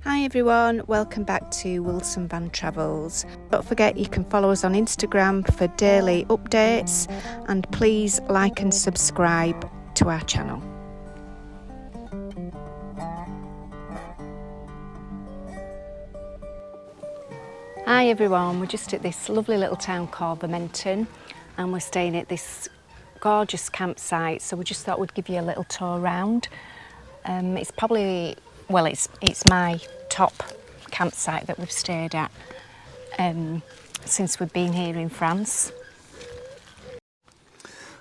Hi everyone, welcome back to Wilson Van Travels. Don't forget you can follow us on Instagram for daily updates and please like and subscribe to our channel. Hi everyone, we're just at this lovely little town called Vermontan and we're staying at this gorgeous campsite, so we just thought we'd give you a little tour around. It's probably, well, it's my top campsite that we've stayed at since we've been here in France.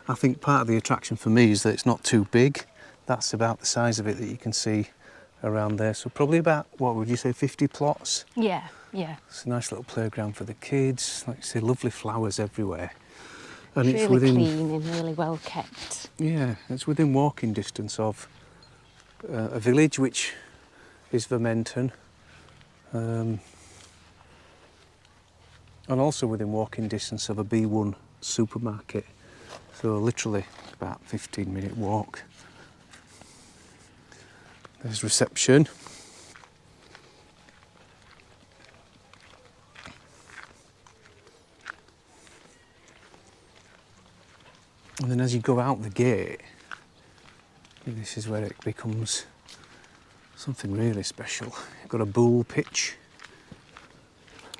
I think part of the attraction for me is that it's not too big. That's about the size of it that you can see around there. So probably about, what would you say, 50 plots? Yeah. It's a nice little playground for the kids. Like you say, lovely flowers everywhere. And It's really clean and really well kept. Yeah, it's within walking distance of a village which is Vermontan. And also within walking distance of a B1 supermarket. So literally about 15-minute walk. There's reception. And then as you go out the gate, this is where it becomes something really special. You've got a bull pitch.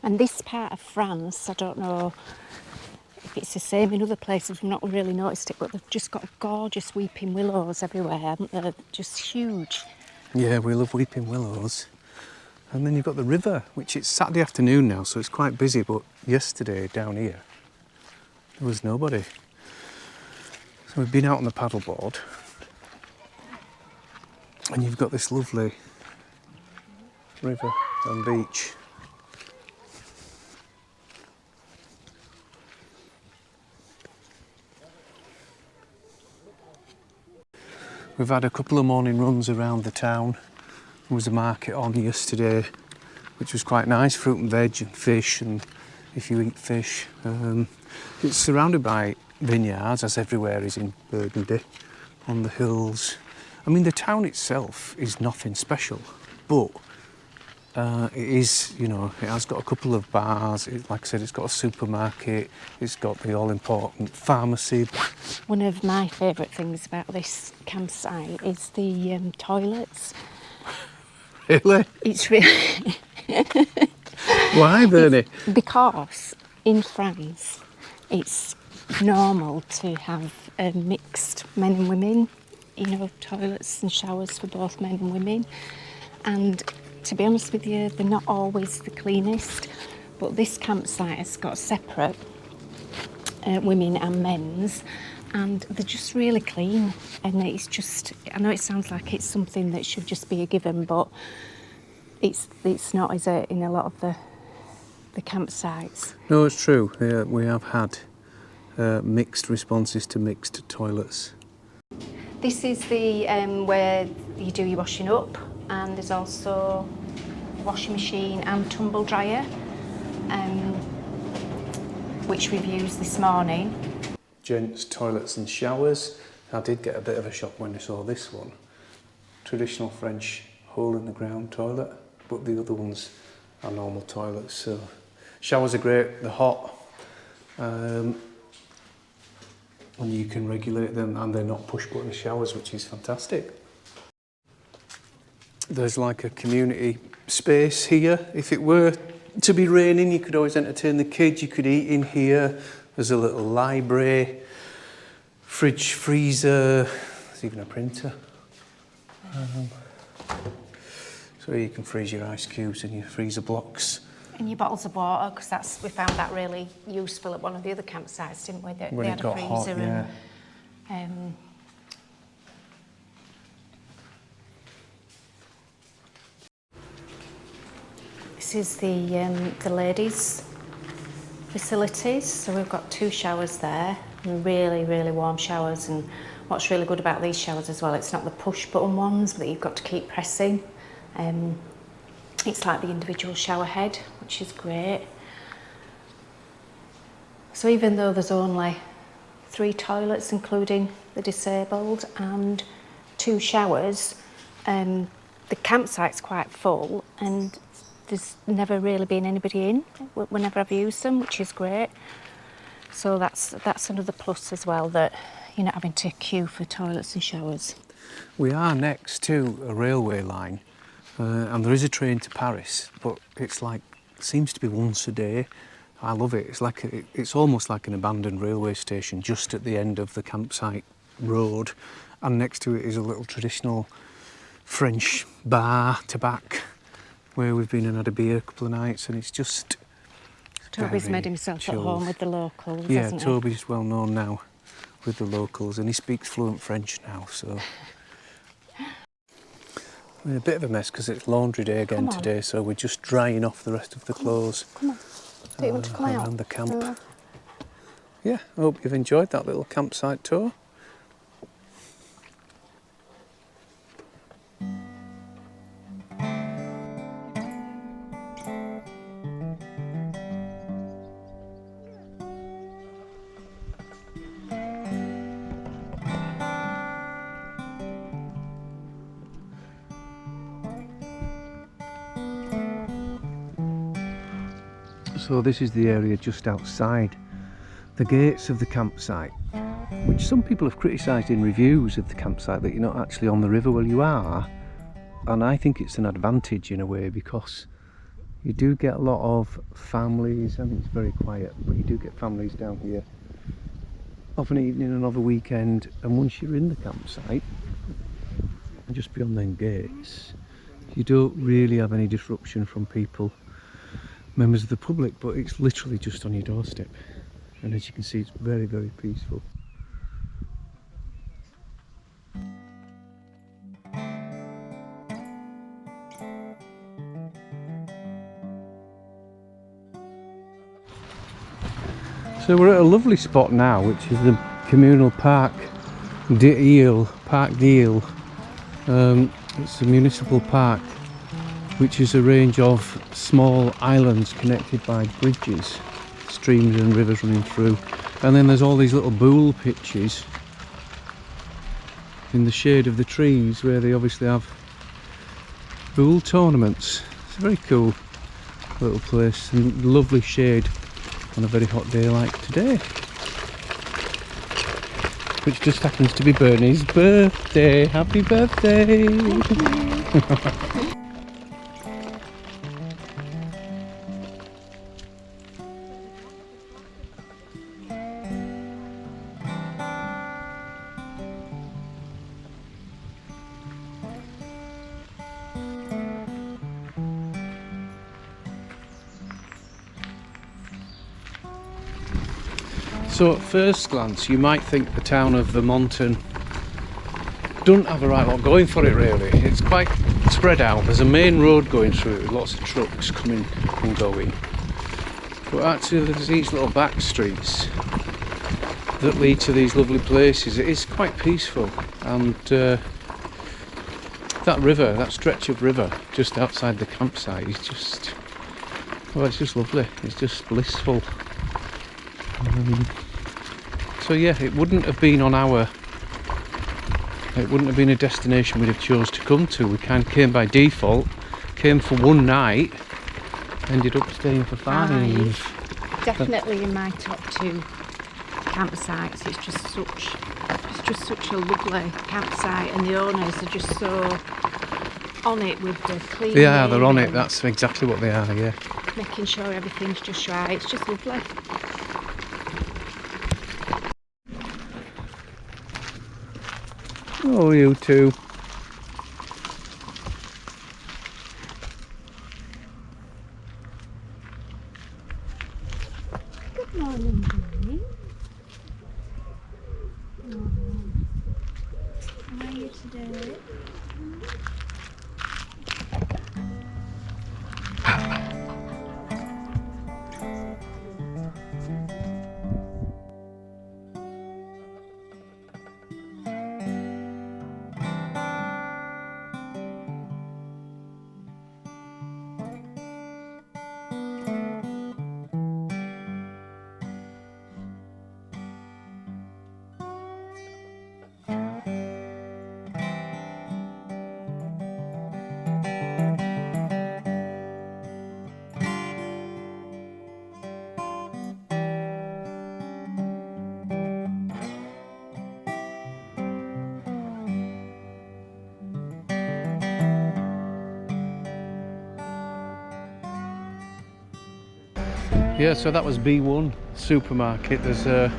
And this part of France, I don't know if it's the same in other places, we've not really noticed it, but they've just got gorgeous weeping willows everywhere, haven't they? Just huge. Yeah, we love weeping willows. And then you've got the river, which it's Saturday afternoon now, so it's quite busy, but yesterday down here, there was nobody. So we've been out on the paddleboard, and you've got this lovely river and beach. We've had a couple of morning runs around the town. There was a market on yesterday, which was quite nice, fruit and veg and fish, and if you eat fish. It's surrounded by vineyards, as everywhere is in Burgundy, on the hills. I mean, the town itself is nothing special, but it is, you know, it has got a couple of bars. Like I said, it's got a supermarket, it's got the all-important pharmacy. One of my favourite things about this campsite is the toilets. Really? It's really... Why, Bernie? Because in France, it's normal to have mixed men and women, you know, toilets and showers for both men and women. And to be honest with you, they're not always the cleanest, but this campsite has got separate women and men's, and they're just really clean. And it's just, I know it sounds like it's something that should just be a given, but it's not, is it, in a lot of the campsites? No, it's true. We have had mixed responses to mixed toilets. This is the where you do your washing up, and there's also a washing machine and tumble dryer, which we've used this morning. Gents' toilets and showers. I did get a bit of a shock when I saw this one. Traditional French hole-in-the-ground toilet, but the other ones are normal toilets. So showers are great, they're hot, and you can regulate them, and they're not push-button showers, which is fantastic. There's like a community space here. If it were to be raining, you could always entertain the kids. You could eat in here. There's a little library, fridge, freezer. There's even a printer. So you can freeze your ice cubes and your freezer blocks. And your bottles of water, because we found that really useful at one of the other campsites, didn't we? That when they had it got a freezer hot, yeah. and this is the ladies' facilities. So we've got 2 showers there, and really, really warm showers. And what's really good about these showers as well, it's not the push button ones that you've got to keep pressing. It's like the individual shower head, which is great. So even though there's only 3 toilets, including the disabled, and 2 showers, the campsite's quite full and there's never really been anybody in whenever I've used them, which is great. So that's another plus as well, that you're not having to queue for toilets and showers. We are next to a railway line, and there is a train to Paris, but it's like, seems to be once a day. I love it. It's almost like an abandoned railway station just at the end of the campsite road, and next to it is a little traditional French bar to back where we've been and had a beer a couple of nights, and it's just Toby's made himself chilled. at home with the locals, Yeah, hasn't he? Toby's well known now with the locals, and he speaks fluent French now, so. We're in a bit of a mess because it's laundry day again today, so we're just drying off the rest of the clothes. Come on. Do you want to come out? Around the camp. Yeah, I hope you've enjoyed that little campsite tour. So this is the area just outside the gates of the campsite, which some people have criticised in reviews of the campsite, that you're not actually on the river. Well, you are, and I think it's an advantage in a way, because you do get a lot of families. I think it's very quiet, but you do get families down here of an evening and of a weekend, and once you're in the campsite and just beyond them gates, you don't really have any disruption from people, members of the public, but it's literally just on your doorstep, and as you can see, it's very, very peaceful. So we're at a lovely spot now, which is the communal park d'Ile, Parc d'Ile. It's a municipal park which is a range of small islands connected by bridges, streams and rivers running through, and then there's all these little boule pitches in the shade of the trees where they obviously have boule tournaments. It's a very cool little place and lovely shade on a very hot day like today, which just happens to be Bernie's birthday. Happy birthday! So at first glance you might think the town of Vermontan doesn't have a right lot going for it really. It's quite spread out. There's a main road going through it with lots of trucks coming and going. But actually there's these little back streets that lead to these lovely places. It is quite peaceful, and that river, that stretch of river just outside the campsite is just, well, it's just lovely. It's just blissful. So yeah, it wouldn't have been a destination we'd have chose to come to. We kind of came by default, came for one night, ended up staying for 5. Definitely in my top 2 campsites. It's just such a lovely campsite, and the owners are just so on it with the cleaning. Yeah, they're on it. That's exactly what they are. Yeah, making sure everything's just right. It's just lovely. Oh, you two. Good morning, Jenny. How are you today? Yeah, so that was B1 supermarket. There's a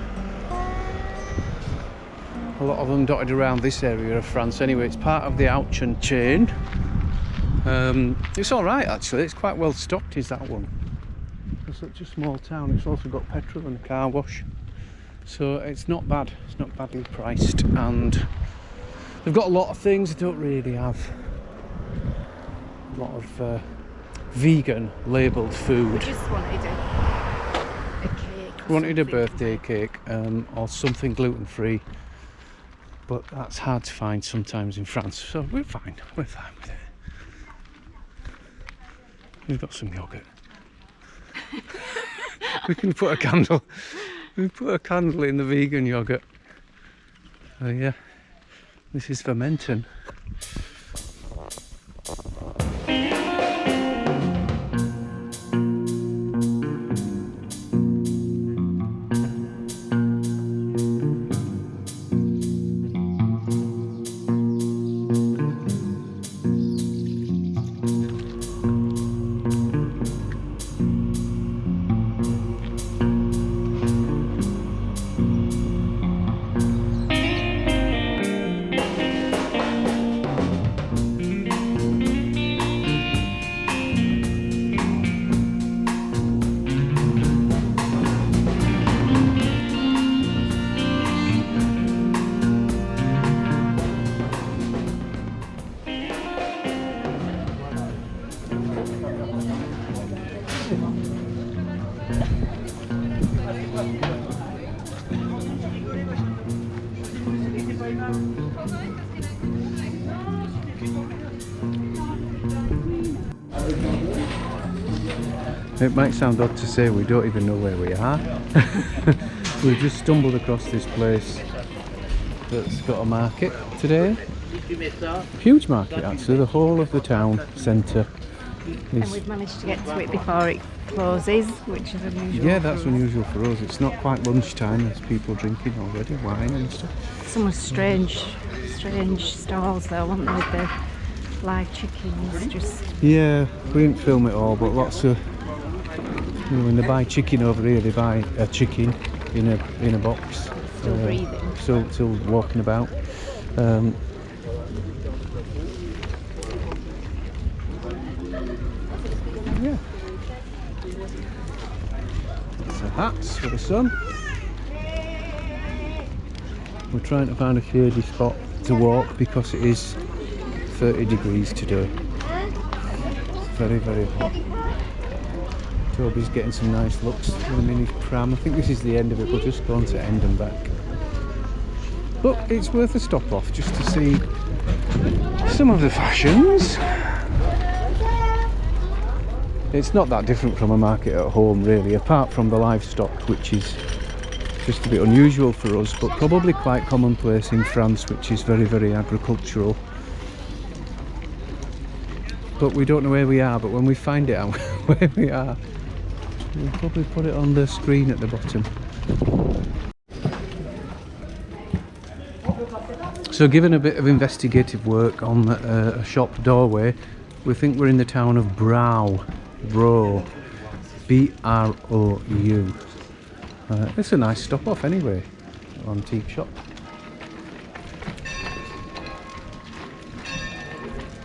lot of them dotted around this area of France. Anyway, it's part of the Auchan chain. It's all right actually. It's quite well stocked. Is that one? It's such a small town. It's also got petrol and a car wash, so it's not bad. It's not badly priced, and they've got a lot of things. They don't really have a lot of vegan labelled food. We just wanted a cake. Wanted a birthday cake or something gluten-free, but that's hard to find sometimes in France, so we're fine with it. We've got some yoghurt. We can put a candle in the vegan yoghurt. Oh yeah, this is Vermontan. It might sound odd to say we don't even know where we are. We've just stumbled across this place that's got a market today. Huge market actually, the whole of the town centre. And we've managed to get to it before it closes, which is unusual. Yeah, that's unusual for us. It's not quite lunchtime, there's people drinking already, wine and stuff. Some strange stalls though, weren't they, with the live chickens, just... Yeah, we didn't film it all, but lots of... You know, when they buy chicken over here, they buy a chicken in a box. Still breathing. Still walking about. Yeah. So hats for the sun. We're trying to find a shady spot to walk because it is 30 degrees today. It's very, very hot. Toby's getting some nice looks with him in his pram. I think this is the end of it. We'll just go on to end and back. But it's worth a stop off just to see some of the fashions. It's not that different from a market at home really, apart from the livestock, which is just a bit unusual for us, but probably quite commonplace in France, which is very, very agricultural. But we don't know where we are, but when we find out where we are, we'll probably put it on the screen at the bottom. So given a bit of investigative work on a shop doorway, we think we're in the town of Brou. B-R-O-U. It's a nice stop off anyway, antique shop.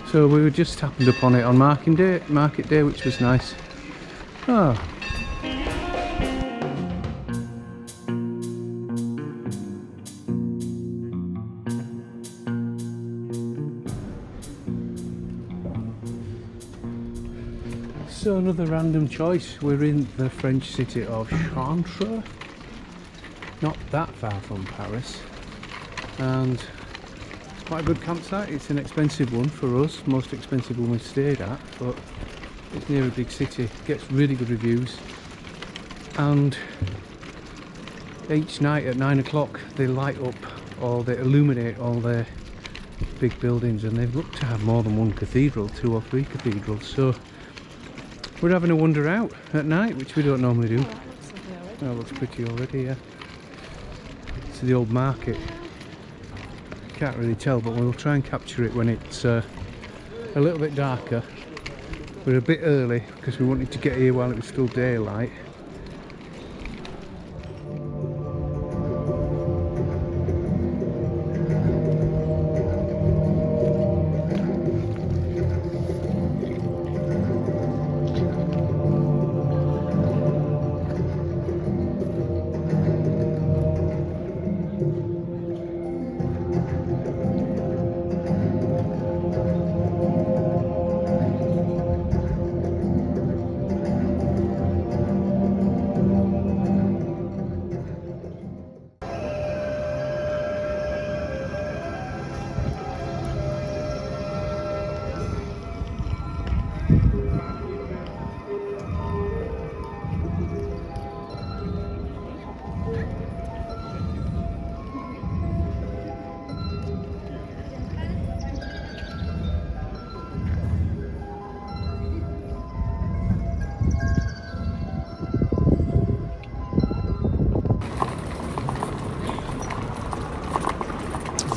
So we were just happened upon it on market day, which was nice. Oh. So another random choice. We're in the French city of Chantilly, not that far from Paris, and it's quite a good campsite. It's an expensive one for us, most expensive one we've stayed at, but it's near a big city, gets really good reviews, and each night at 9 o'clock they light up or they illuminate all their big buildings, and they look to have more than one cathedral, 2 or 3 cathedrals, so we're having a wander out at night, which we don't normally do. Oh, it looks pretty already, yeah. It's the old market. Can't really tell, but we'll try and capture it when it's a little bit darker. We're a bit early because we wanted to get here while it was still daylight.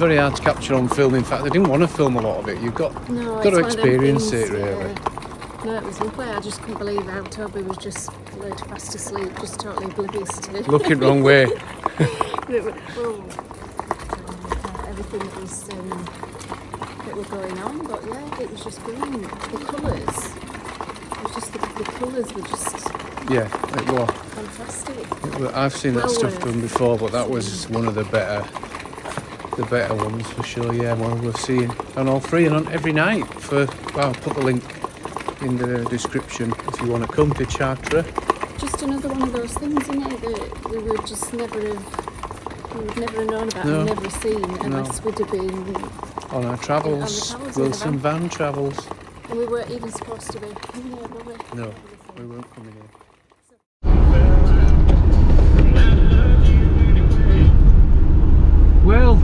very hard to capture on film. In fact, they didn't want to film a lot of it. You've got to experience it, really. No, it was lovely. I just couldn't believe how Toby was just laid fast asleep, just totally oblivious to it. Looking wrong way. Everything that were going on, but yeah, it was just brilliant. The colours, it was just the colours were just it was fantastic. I've seen that stuff done before, but that was one of the better ones for sure. Yeah, well, we're seeing on all three and on every night. I'll put the link in the description if you want to come to Chartres. Just another one of those things, isn't it, that we would just never have. We would never have known about and never seen unless we'd have been on our travels, Wilson van travels. And we weren't even supposed to be coming here, were we? No, we weren't coming here. Well,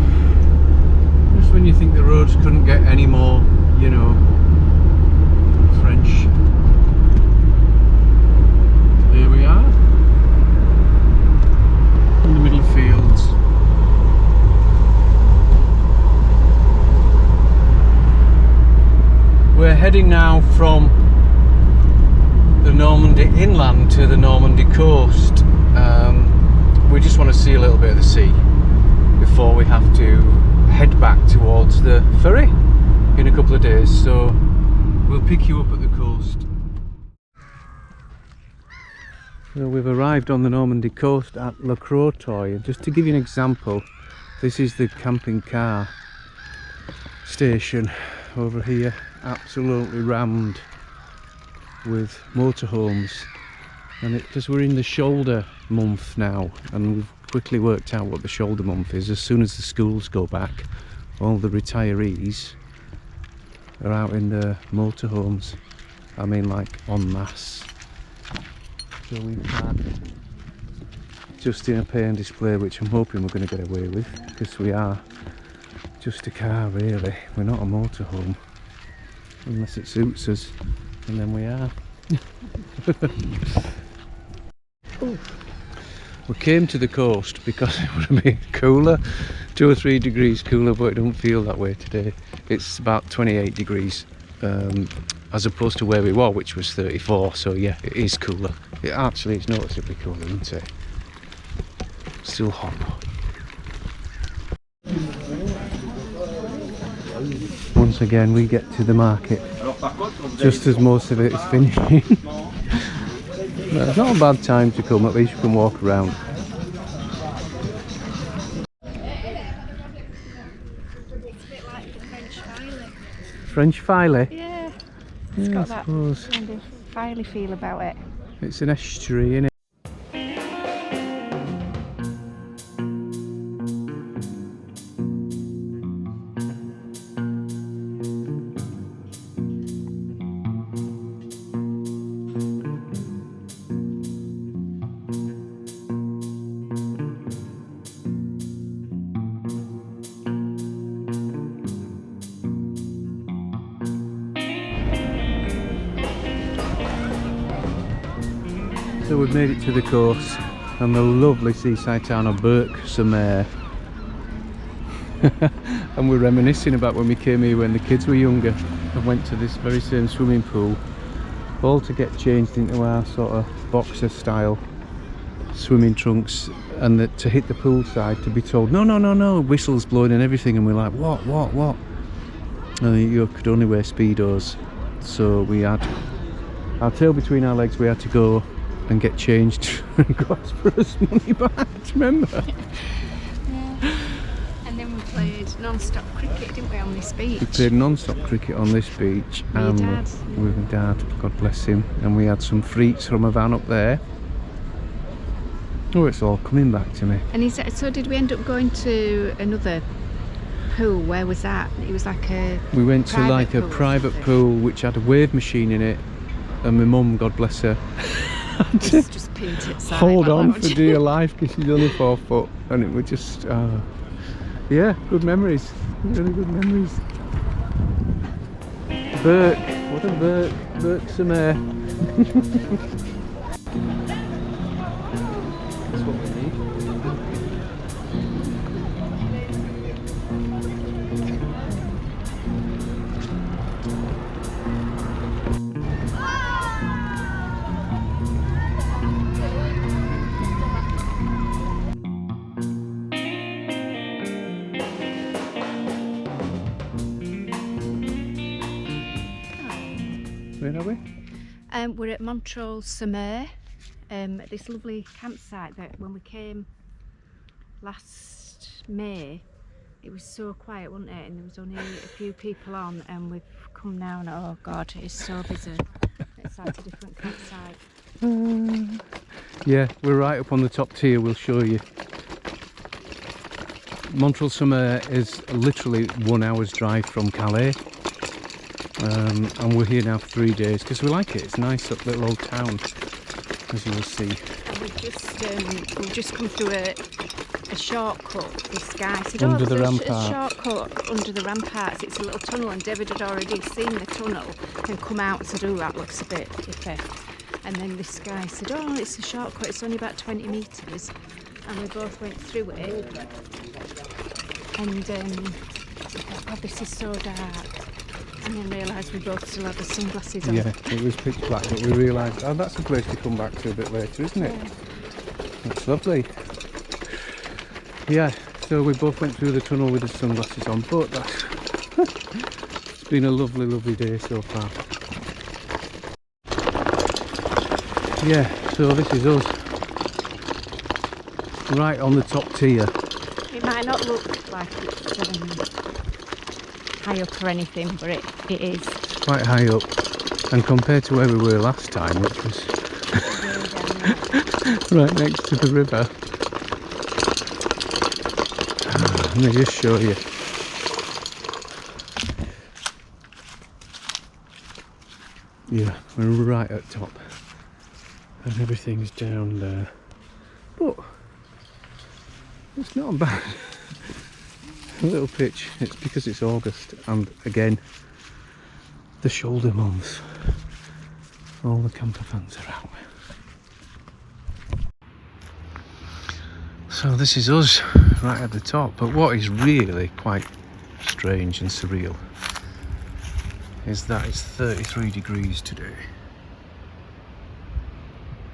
just when you think the roads couldn't get any more, French, here we are, in the middle fields. We're heading now from the Normandy inland to the Normandy coast. We just want to see a little bit of the sea before we have to head back towards the ferry in a couple of days, so we'll pick you up at the coast. So we've arrived on the Normandy coast at Le Crotoy, and just to give you an example, this is the camping car station over here, absolutely rammed with motorhomes, and because we're in the shoulder month now, and we've quickly worked out what the shoulder month is. As soon as the schools go back, all the retirees are out in the motorhomes. I mean, like en masse. So we've had just in a pay and display, which I'm hoping we're going to get away with, because we are just a car really. We're not a motorhome, unless it suits us, and then we are. We came to the coast because it would have been cooler, 2 or 3 degrees cooler, but it don't feel that way today. It's about 28 degrees as opposed to where we were, which was 34, so yeah, it is cooler. It actually is noticeably cooler, isn't it? Still hot. Once again we get to the market just as most of it is finishing. No, it's not a bad time to come, at least you can walk around. It's a bit like the French Filey. French Filey? Yeah, it's got that kind of filey feel about it. It's an estuary, isn't it? So we've made it to the coast and the lovely seaside town of Burke, Summer. And we're reminiscing about when we came here when the kids were younger and went to this very same swimming pool, all to get changed into our sort of boxer style swimming trunks, and to hit the poolside to be told no, whistles blowing and everything, and we're like what? And you could only wear Speedos, so we had our tail between our legs. We had to go and get changed and go ask for us money back, remember? Yeah. And then we played non-stop cricket, didn't we, on this beach? We played non-stop cricket on this beach with my dad, God bless him, and we had some frites from a van up there. Oh, it's all coming back to me. And so did we end up going to another pool? Where was that? It was like we went to like a private pool which had a wave machine in it, and my mum, God bless her, just pinned it side hold on loud. for dear life because she's only 4 foot, and it was just yeah, good memories, really good memories. Burke, what a Burke Summer. That's what we need. We're at Montreal Summer, at this lovely campsite that when we came last May, it was so quiet, wasn't it? And there was only a few people on, and we've come now and oh God, it's so busy. It's like a different campsite. Yeah, we're right up on the top tier, we'll show you. Montreal Summer is literally 1 hour's drive from Calais. And we're here now for 3 days because we like it. It's a nice little old town, as you will see. And we've just come through a shortcut. This guy said, Under the there's rampart. a shortcut under the ramparts. It's a little tunnel, and David had already seen the tunnel and come out and said, oh, that looks a bit iffy. And then this guy said, oh, it's a shortcut, it's only about 20 metres. And we both went through it. And oh, this is so dark. And then realised we both still had the sunglasses on. Yeah, it was pitch black, but we realised, oh, that's a place to come back to a bit later, isn't it? Yeah. It's lovely. Yeah, so we both went through the tunnel with the sunglasses on, but it's been a lovely, lovely day so far. Yeah, so this is us. Right on the top tier. It might not look like it's high up or anything, but it is. It's quite high up, and compared to where we were last time, which was right next to the river. Let me just show you. Yeah, we're right at top, and everything's down there. But it's not bad. A little pitch. It's because it's August, and again, the shoulder months. All the camper vans are out. So this is us right at the top, but what is really quite strange and surreal is that it's 33 degrees today,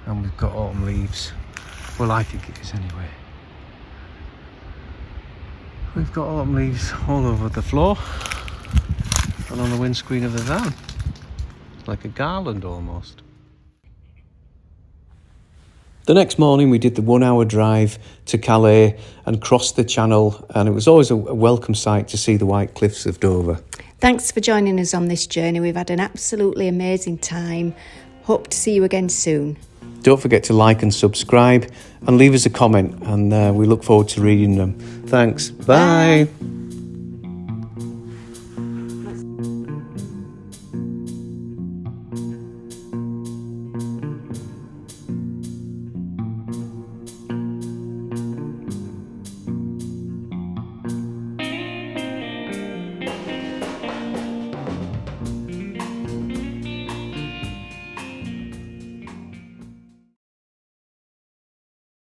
and we've got autumn leaves. Well, I think it is anyway. We've got autumn leaves all over the floor and on the windscreen of the van, like a garland almost. The next morning we did the 1 hour drive to Calais and crossed the channel, and it was always a welcome sight to see the white cliffs of Dover. Thanks for joining us on this journey. We've had an absolutely amazing time. Hope to see you again soon. Don't forget to like and subscribe and leave us a comment, and we look forward to reading them. Thanks. Bye.